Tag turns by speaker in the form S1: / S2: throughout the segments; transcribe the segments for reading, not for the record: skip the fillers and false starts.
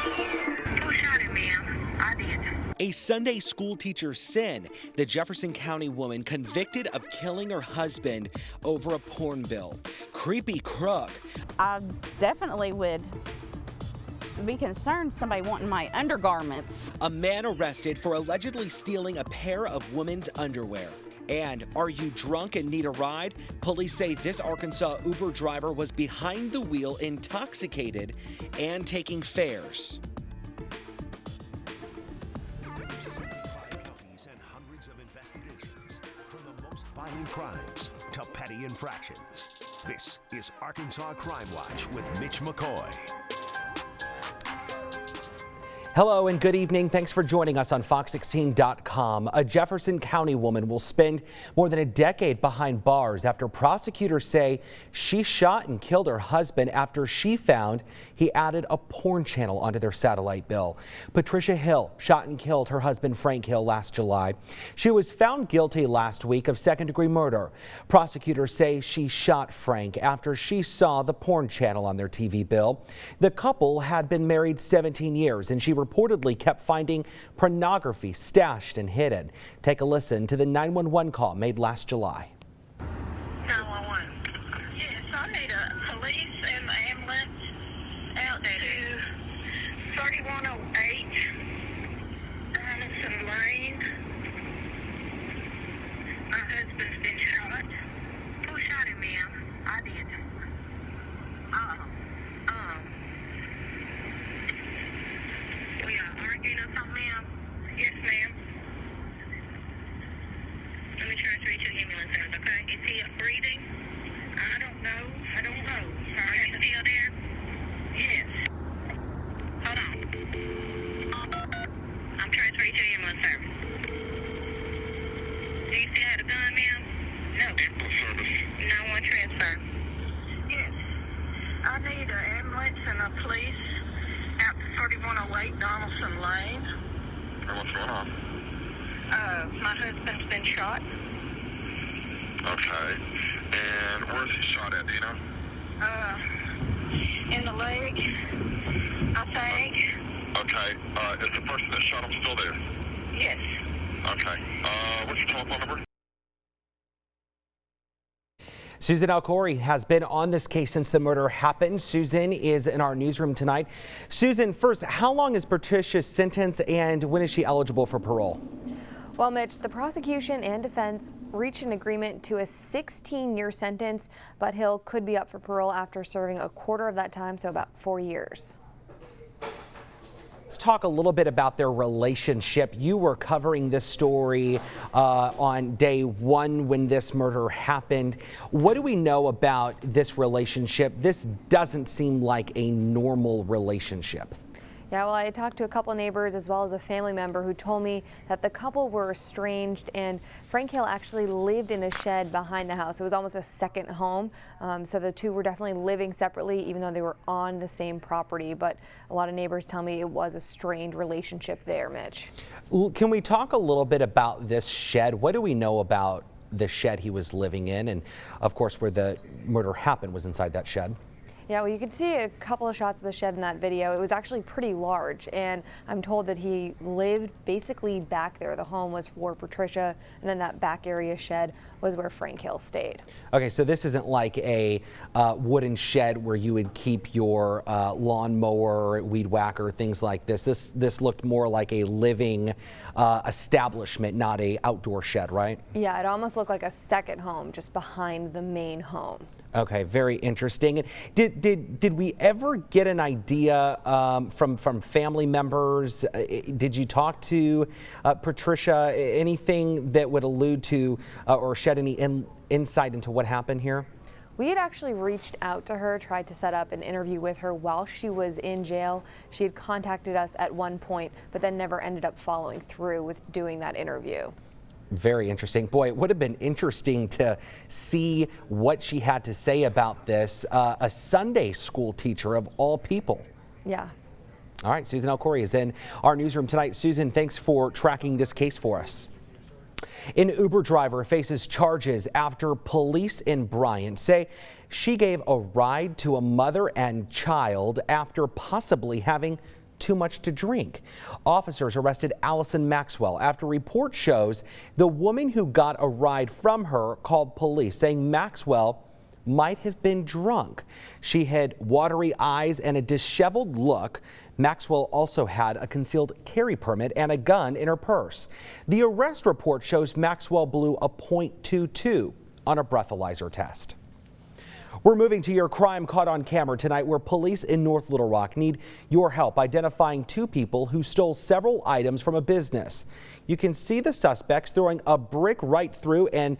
S1: Who shot him, ma'am? I did.
S2: A Sunday school teacher's sin. The Jefferson County woman convicted of killing her husband over a porn bill. Creepy crook.
S3: I definitely would be concerned somebody wanting my undergarments.
S2: A man arrested for allegedly stealing a pair of women's underwear. And are you drunk and need a ride? Police say this Arkansas Uber driver was behind the wheel, intoxicated, and taking fares.
S4: Counties and hundreds of investigations, from the most violent crimes to petty infractions. This is Arkansas Crime Watch with Mitch McCoy.
S2: Hello and good evening. Thanks for joining us on Fox16.com. A Jefferson County woman will spend more than a decade behind bars after prosecutors say she shot and killed her husband after she found he added a porn channel onto their satellite bill. Patricia Hill shot and killed her husband Frank Hill last July. She was found guilty last week of second-degree murder. Prosecutors say she shot Frank after she saw the porn channel on their TV bill. The couple had been married 17 years and she reportedly kept finding pornography stashed and hidden. Take a listen to the 911 call made last July.
S1: 911. Yes, I need a police and ambulance out to 3108 Donaldson Lane. My husband's been shot. Who shot him, ma'am? I did. We are arguing or something, ma'am? Yes, ma'am. Let me transfer you to the ambulance service, okay? Is he breathing? I don't know. Are you still there? Yes. Hold on. I'm transferring you to the ambulance service. Do you still have a gun, ma'am? No. Ambulance service. 911 transfer. Yes. I need an ambulance and a police out to 3108 Donaldson Lane.
S5: And what's going on?
S1: My husband's been shot.
S5: Okay. And where's he shot at, do you know?
S1: In the leg, I think.
S5: Okay. Is the person that shot him still there?
S1: Yes.
S5: Okay. What's your telephone number?
S2: Susan Alcori has been on this case since the murder happened. Susan is in our newsroom tonight. Susan, first, how long is Patricia's sentence and when is she eligible for parole?
S6: Well, Mitch, the prosecution and defense reached an agreement to a 16-year sentence, but Hill could be up for parole after serving a quarter of that time, so about 4 years.
S2: Let's talk a little bit about their relationship. You were covering this story on day one when this murder happened. What do we know about this relationship? This doesn't seem like a normal relationship.
S6: Yeah, well, I talked to a couple neighbors as well as a family member who told me that the couple were estranged and Frank Hill actually lived in a shed behind the house. It was almost a second home. So the two were definitely living separately even though they were on the same property. But a lot of neighbors tell me it was a strained relationship there, Mitch.
S2: Can we talk a little bit about this shed? What do we know about the shed he was living in? And of course, where the murder happened was inside that shed.
S6: Yeah, well, you could see a couple of shots of the shed in that video. It was actually pretty large, and I'm told that he lived basically back there. The home was for Patricia, and then that back area shed was where Frank Hill stayed.
S2: Okay, so this isn't like a wooden shed where you would keep your lawnmower, weed whacker, things like this. This looked more like a living establishment, not a outdoor shed, right?
S6: Yeah, it almost looked like a second home just behind the main home.
S2: Okay, very interesting. And did we ever get an idea from family members? Did you talk to Patricia? Anything that would allude to or shed any insight into what happened here?
S6: We had actually reached out to her, tried to set up an interview with her while she was in jail. She had contacted us at one point, but then never ended up following through with doing that interview.
S2: Very interesting. Boy, it would have been interesting to see what she had to say about this. A Sunday school teacher of all people.
S6: Yeah.
S2: All right, Susan Alcori is in our newsroom tonight. Susan, thanks for tracking this case for us. An Uber driver faces charges after police in Bryant say she gave a ride to a mother and child after possibly having too much to drink. Officers arrested Allison Maxwell after report shows the woman who got a ride from her called police, saying Maxwell might have been drunk. She had watery eyes and a disheveled look. Maxwell also had a concealed carry permit and a gun in her purse. The arrest report shows Maxwell blew a .22 on a breathalyzer test. We're moving to your crime caught on camera tonight, where police in North Little Rock need your help identifying two people who stole several items from a business. You can see the suspects throwing a brick right through and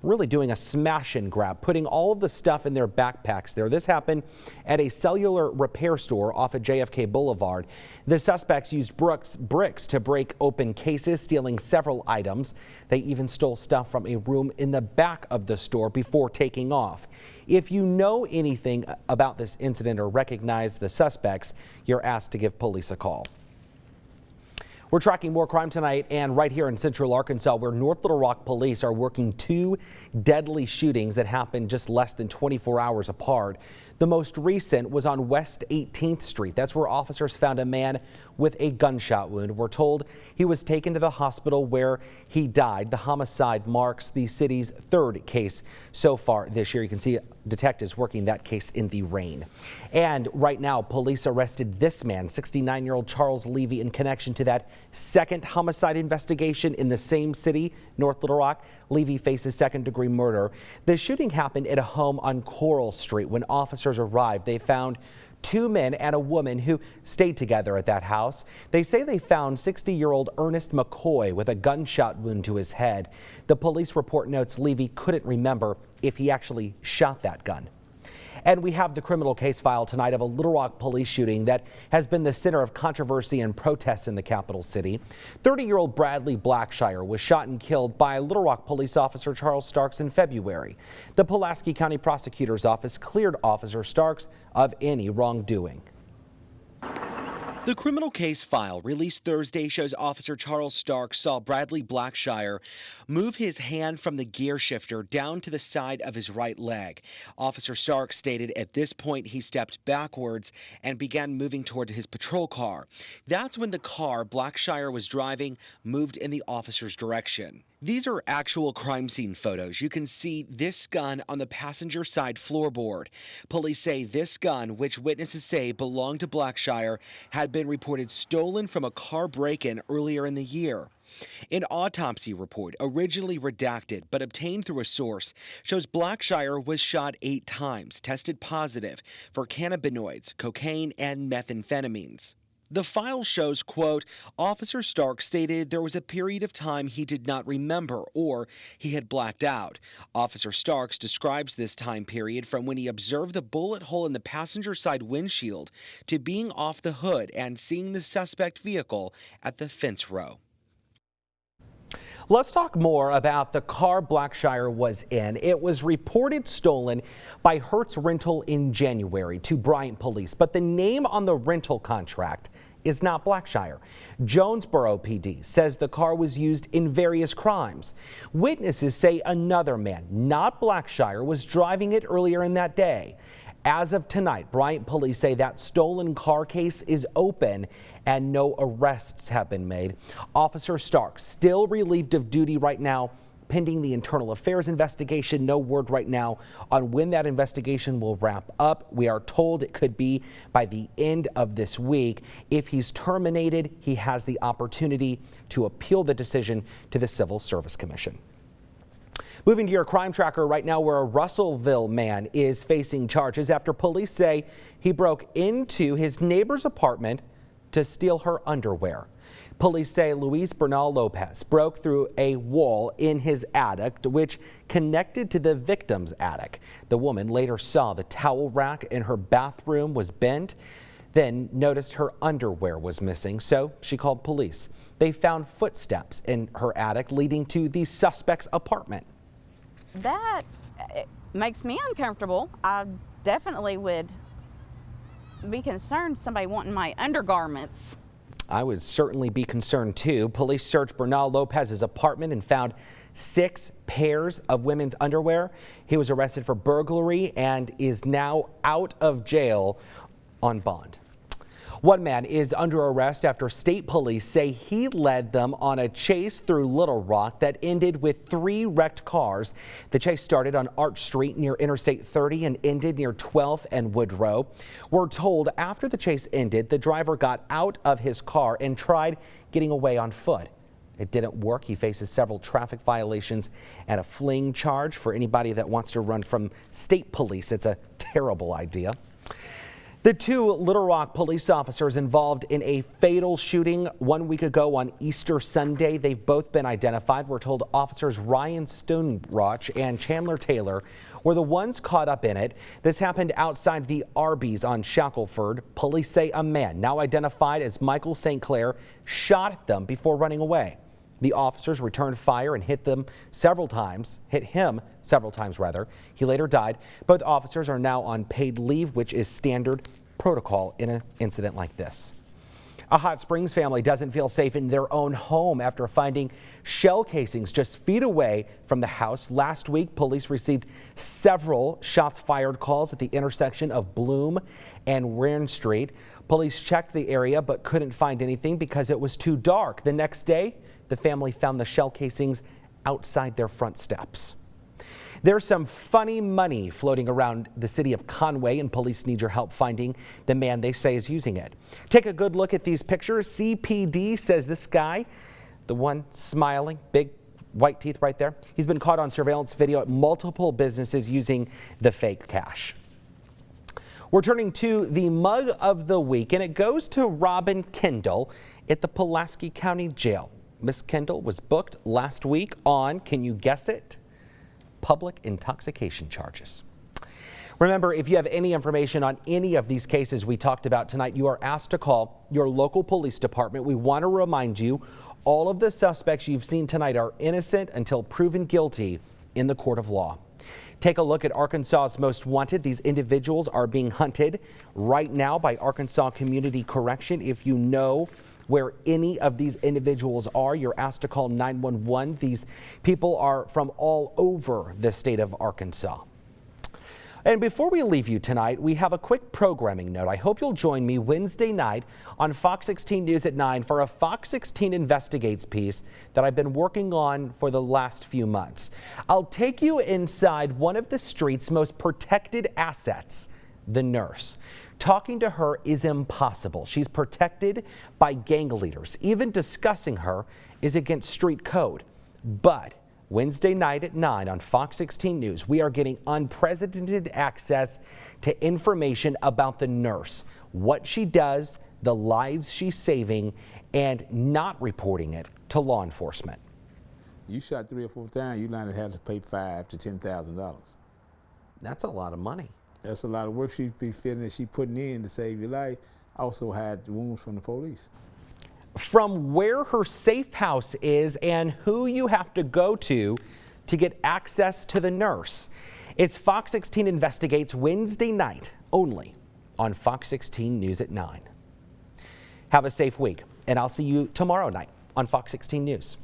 S2: really doing a smash and grab, putting all of the stuff in their backpacks there. This happened at a cellular repair store off of JFK Boulevard. The suspects used bricks to break open cases, stealing several items. They even stole stuff from a room in the back of the store before taking off. If you know anything about this incident or recognize the suspects, you're asked to give police a call. We're tracking more crime tonight, and right here in Central Arkansas, where North Little Rock police are working two deadly shootings that happened just less than 24 hours apart. The most recent was on West 18th Street. That's where officers found a man with a gunshot wound. We're told he was taken to the hospital where he died. The homicide marks the city's third case so far this year. You can see detectives working that case in the rain. And right now, police arrested this man, 69-year-old Charles Levy, in connection to that second homicide investigation in the same city, North Little Rock. Levy faces second-degree murder. The shooting happened at a home on Coral Street. When officers arrived, they found two men and a woman who stayed together at that house. They say they found 60-year-old Ernest McCoy with a gunshot wound to his head. The police report notes Levy couldn't remember if he actually shot that gun. And we have the criminal case file tonight of a Little Rock police shooting that has been the center of controversy and protests in the capital city. 30-year-old Bradley Blackshire was shot and killed by Little Rock police officer Charles Starks in February. The Pulaski County Prosecutor's Office cleared Officer Starks of any wrongdoing. The criminal case file released Thursday shows Officer Charles Starks saw Bradley Blackshire move his hand from the gear shifter down to the side of his right leg. Officer Starks stated at this point he stepped backwards and began moving toward his patrol car. That's when the car Blackshire was driving moved in the officer's direction. These are actual crime scene photos. You can see this gun on the passenger side floorboard. Police say this gun, which witnesses say belonged to Blackshire, had been reported stolen from a car break-in earlier in the year. An autopsy report, originally redacted but obtained through a source, shows Blackshire was shot 8 times, tested positive for cannabinoids, cocaine, and methamphetamines. The file shows, quote, Officer Stark stated there was a period of time he did not remember or he had blacked out. Officer Starks describes this time period from when he observed the bullet hole in the passenger side windshield to being off the hood and seeing the suspect vehicle at the fence row. Let's talk more about the car Blackshire was in. It was reported stolen by Hertz Rental in January to Bryant Police, but the name on the rental contract is not Blackshire. Jonesboro PD says the car was used in various crimes. Witnesses say another man, not Blackshire, was driving it earlier in that day. As of tonight, Bryant Police say that stolen car case is open and no arrests have been made. Officer Stark still relieved of duty right now, pending the internal affairs investigation. No word right now on when that investigation will wrap up. We are told it could be by the end of this week. If he's terminated, he has the opportunity to appeal the decision to the Civil Service Commission. Moving to your crime tracker right now, where a Russellville man is facing charges after police say he broke into his neighbor's apartment to steal her underwear. Police say Luis Bernal Lopez broke through a wall in his attic, which connected to the victim's attic. The woman later saw the towel rack in her bathroom was bent, then noticed her underwear was missing, so she called police. They found footsteps in her attic leading to the suspect's apartment.
S3: That makes me uncomfortable. I definitely would be concerned somebody wanting my undergarments.
S2: I would certainly be concerned too. Police searched Bernal Lopez's apartment and found 6 pairs of women's underwear. He was arrested for burglary and is now out of jail on bond. One man is under arrest after state police say he led them on a chase through Little Rock that ended with 3 wrecked cars. The chase started on Arch Street near Interstate 30 and ended near 12th and Woodrow. We're told after the chase ended, the driver got out of his car and tried getting away on foot. It didn't work. He faces several traffic violations and a fleeing charge. For anybody that wants to run from state police, it's a terrible idea. The 2 Little Rock police officers involved in a fatal shooting 1 week ago on Easter Sunday. They've both been identified. We're told officers Ryan Stoneroch and Chandler Taylor were the ones caught up in it. This happened outside the Arby's on Shackelford. Police say a man, now identified as Michael St. Clair, shot at them before running away. The officers returned fire and hit him several times. He later died. Both officers are now on paid leave, which is standard protocol in an incident like this. A Hot Springs family doesn't feel safe in their own home after finding shell casings just feet away from the house. Last week, police received several shots fired calls at the intersection of Bloom and Wren Street. Police checked the area but couldn't find anything because it was too dark. The next day, the family found the shell casings outside their front steps. There's some funny money floating around the city of Conway, and police need your help finding the man they say is using it. Take a good look at these pictures. CPD says this guy, the one smiling, big white teeth right there, he's been caught on surveillance video at multiple businesses using the fake cash. We're turning to the mug of the week, and it goes to Robin Kendall at the Pulaski County Jail. Miss Kendall was booked last week on, can you guess it? Public intoxication charges. Remember, if you have any information on any of these cases we talked about tonight, you are asked to call your local police department. We want to remind you, all of the suspects you've seen tonight are innocent until proven guilty in the court of law. Take a look at Arkansas's Most Wanted. These individuals are being hunted right now by Arkansas Community Correction. If you know where any of these individuals are, you're asked to call 911. These people are from all over the state of Arkansas. And before we leave you tonight, we have a quick programming note. I hope you'll join me Wednesday night on Fox 16 News at 9 for a Fox 16 Investigates piece that I've been working on for the last few months. I'll take you inside one of the street's most protected assets, the nurse. Talking to her is impossible. She's protected by gang leaders. Even discussing her is against street code. But Wednesday night at 9 on Fox 16 News, we are getting unprecedented access to information about the nurse, what she does, the lives she's saving, and not reporting it to law enforcement.
S7: You shot 3 or 4 times, you might have to pay $5,000 to $10,000.
S2: That's a lot of money.
S7: That's a lot of work she'd be feeling that she's putting in to save your life. Also had wounds from the police.
S2: From where her safe house is and who you have to go to get access to the nurse. It's Fox 16 Investigates Wednesday night only on Fox 16 News at 9. Have a safe week, and I'll see you tomorrow night on Fox 16 News.